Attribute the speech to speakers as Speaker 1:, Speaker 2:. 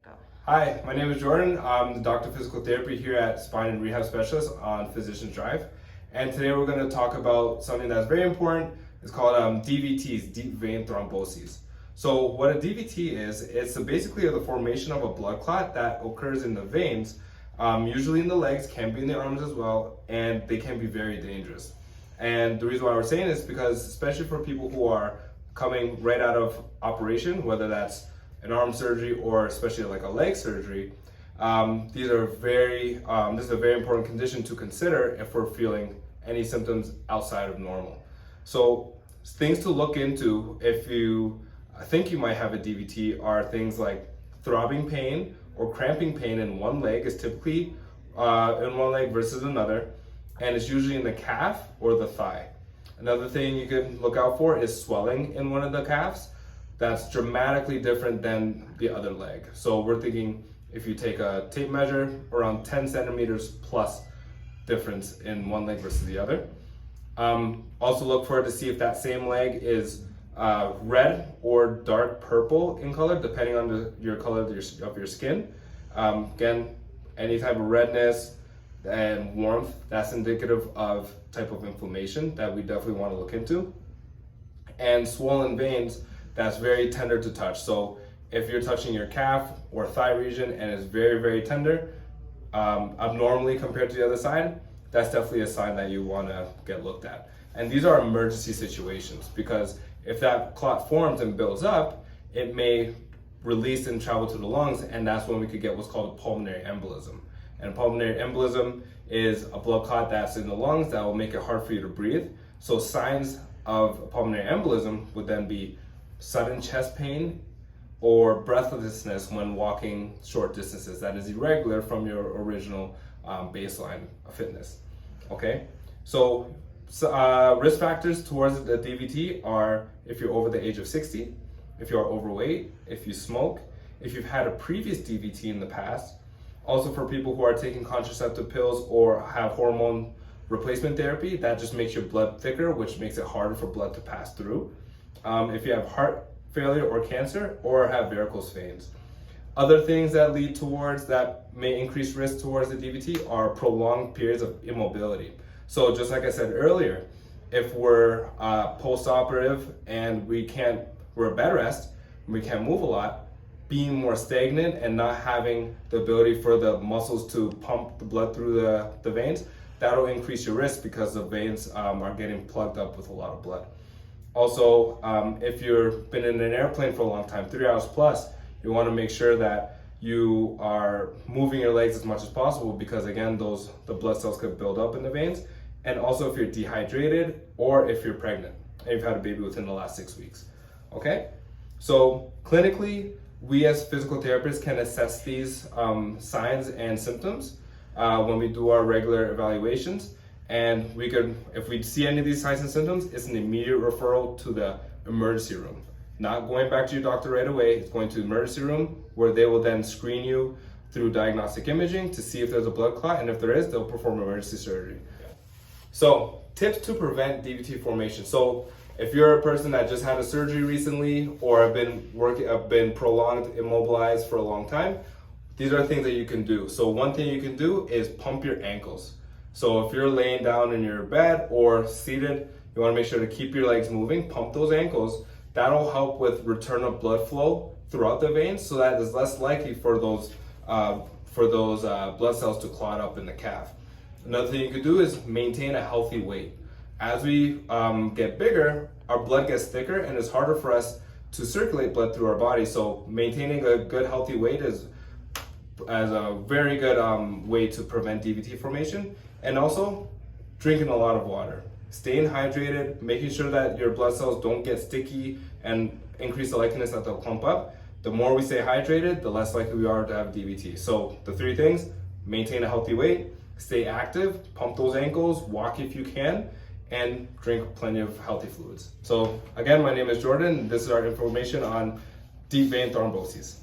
Speaker 1: Go.
Speaker 2: Hi, my name is Jordan. I'm the Doctor of Physical Therapy here at Spine and Rehab Specialist on Physicians Drive. And today we're going to talk about something that's very important. It's called DVTs, Deep Vein Thrombosis. So what a DVT is, it's basically the formation of a blood clot that occurs in the veins, usually in the legs, can be in the arms as well, and they can be very dangerous. And the reason why we're saying this is because, especially for people who are coming right out of operation, whether that's an arm surgery or especially like a leg surgery, this is a very important condition to consider if we're feeling any symptoms outside of normal. So things to look into if you think you might have a DVT are things like throbbing pain or cramping pain in one leg is typically in one leg versus another, and it's usually in the calf or the thigh. Another thing you could look out for is swelling in one of the calves. That's dramatically different than the other leg. So we're thinking if you take a tape measure, around 10 centimeters plus difference in one leg versus the other. Also look for it to see if that same leg is red or dark purple in color, depending on your color of your skin. Again, any type of redness and warmth, that's indicative of type of inflammation that we definitely want to look into. And swollen veins, that's very tender to touch. So if you're touching your calf or thigh region and it's very, very tender, abnormally compared to the other side, that's definitely a sign that you want to get looked at. And these are emergency situations, because if that clot forms and builds up, it may release and travel to the lungs, and that's when we could get what's called a pulmonary embolism. And pulmonary embolism is a blood clot that's in the lungs that will make it hard for you to breathe. So signs of pulmonary embolism would then be sudden chest pain or breathlessness when walking short distances that is irregular from your original baseline of fitness. Okay, so risk factors towards the DVT are if you're over the age of 60, if you are overweight, if you smoke, if you've had a previous DVT in the past. Also for people who are taking contraceptive pills or have hormone replacement therapy, that just makes your blood thicker, which makes it harder for blood to pass through. If you have heart failure or cancer, or have varicose veins. Other things that lead towards that may increase risk towards the DVT are prolonged periods of immobility. So just like I said earlier, if we're post-operative and we're at bed rest, we can't move a lot, being more stagnant and not having the ability for the muscles to pump the blood through the veins, that'll increase your risk because the veins are getting plugged up with a lot of blood. Also, if you've been in an airplane for a long time, 3 hours plus, you want to make sure that you are moving your legs as much as possible, because again, the blood cells could build up in the veins. And also if you're dehydrated or if you're pregnant and you've had a baby within the last 6 weeks. Okay? So clinically, we as physical therapists can assess these signs and symptoms when we do our regular evaluations. And we could, if we see any of these signs and symptoms, it's an immediate referral to the emergency room. Not going back to your doctor right away, it's going to the emergency room where they will then screen you through diagnostic imaging to see if there's a blood clot, and if there is, they'll perform emergency surgery. So, tips to prevent DVT formation. So, if you're a person that just had a surgery recently or have been prolonged immobilized for a long time, these are things that you can do. So one thing you can do is pump your ankles. So if you're laying down in your bed or seated, you want to make sure to keep your legs moving, pump those ankles. That'll help with return of blood flow throughout the veins, so that it's less likely for those blood cells to clot up in the calf. Another thing you could do is maintain a healthy weight. As we get bigger, our blood gets thicker and it's harder for us to circulate blood through our body. So maintaining a good healthy weight is a very good way to prevent DVT formation. And also drinking a lot of water, staying hydrated, making sure that your blood cells don't get sticky and increase the likeliness that they'll clump up. The more we stay hydrated, the less likely we are to have DVT. So the 3 things: maintain a healthy weight, stay active, pump those ankles, walk if you can, and drink plenty of healthy fluids. So again, my name is Jordan. This is our information on deep vein thrombosis.